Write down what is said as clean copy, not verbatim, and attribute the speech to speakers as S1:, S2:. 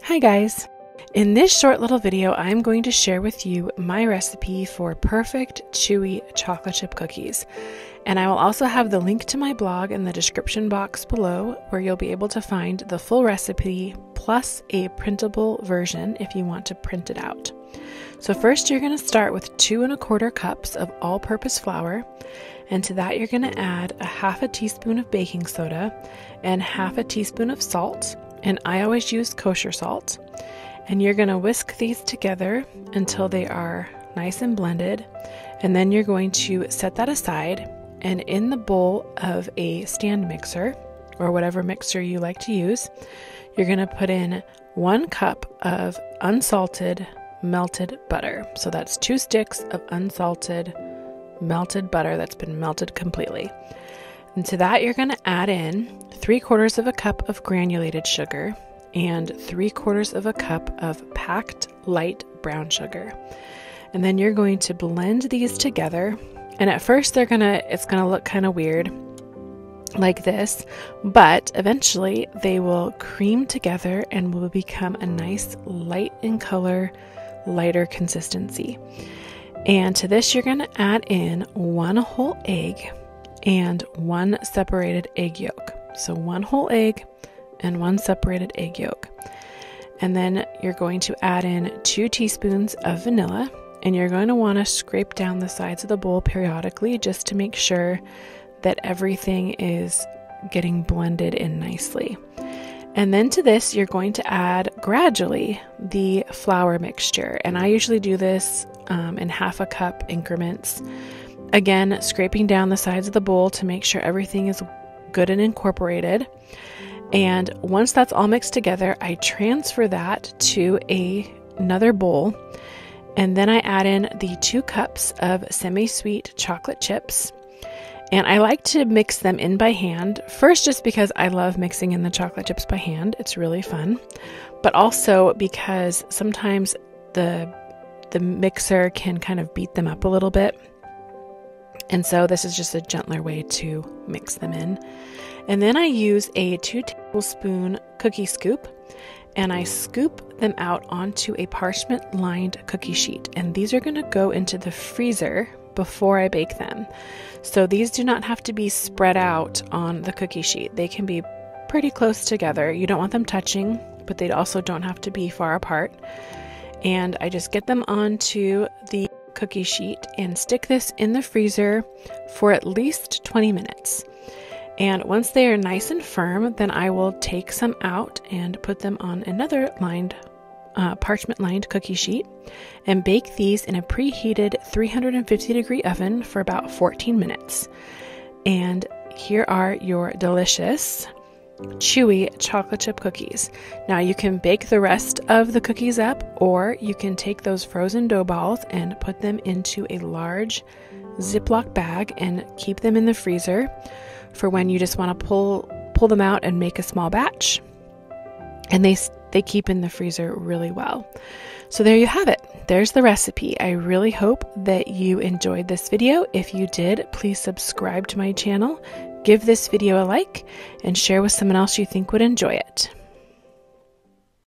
S1: Hi guys! In this short little video, I'm going to share with you my recipe for perfect chewy chocolate chip cookies. And I will also have the link to my blog in the description box below, where you'll be able to find the full recipe plus a printable version if you want to print it out. So first you're going to start with 2 1/4 cups of all-purpose flour, and to that you're going to add a 1/2 teaspoon of baking soda and 1/2 teaspoon of salt, and I always use kosher salt. And you're going to whisk these together until they are nice and blended, and then you're going to set that aside, and in the bowl of a stand mixer or whatever mixer you like to use, you're going to put in 1 cup of unsalted melted butter. So that's 2 sticks of unsalted melted butter that's been melted completely. And to that you're going to add in 3/4 cup of granulated sugar and 3/4 cup of packed light brown sugar. And then you're going to blend these together. And at first it's gonna look kind of weird like this, but eventually they will cream together and will become a nice light in color, lighter consistency. And to this you're going to add in 1 whole egg and 1 separated egg yolk. So 1 whole egg and 1 separated egg yolk. And then you're going to add in 2 teaspoons of vanilla, and you're going to want to scrape down the sides of the bowl periodically just to make sure that everything is getting blended in nicely. And then to this you're going to add gradually the flour mixture, and I usually do this in 1/2 cup increments. Again, scraping down the sides of the bowl to make sure everything is good and incorporated. And once that's all mixed together, I transfer that to another bowl, and then I add in the 2 cups of semi-sweet chocolate chips. And I like to mix them in by hand, first just because I love mixing in the chocolate chips by hand. It's really fun, but also because sometimes the mixer can kind of beat them up a little bit. And so this is just a gentler way to mix them in. And then I use a 2 tablespoon cookie scoop, and I scoop them out onto a parchment lined cookie sheet. And these are going to go into the freezer before I bake them. So these do not have to be spread out on the cookie sheet. They can be pretty close together. You don't want them touching, but they also don't have to be far apart. And I just get them onto the cookie sheet and stick this in the freezer for at least 20 minutes. And once they are nice and firm, then I will take some out and put them on another parchment lined cookie sheet and bake these in a preheated 350-degree oven for about 14 minutes. And here are your delicious chewy chocolate chip cookies. Now you can bake the rest of the cookies up, or you can take those frozen dough balls and put them into a large Ziploc bag and keep them in the freezer for when you just want to pull them out and make a small batch. And they keep in the freezer really well. So there you have it. There's the recipe. I really hope that you enjoyed this video. If you did, please subscribe to my channel, give this video a like, and share with someone else you think would enjoy it.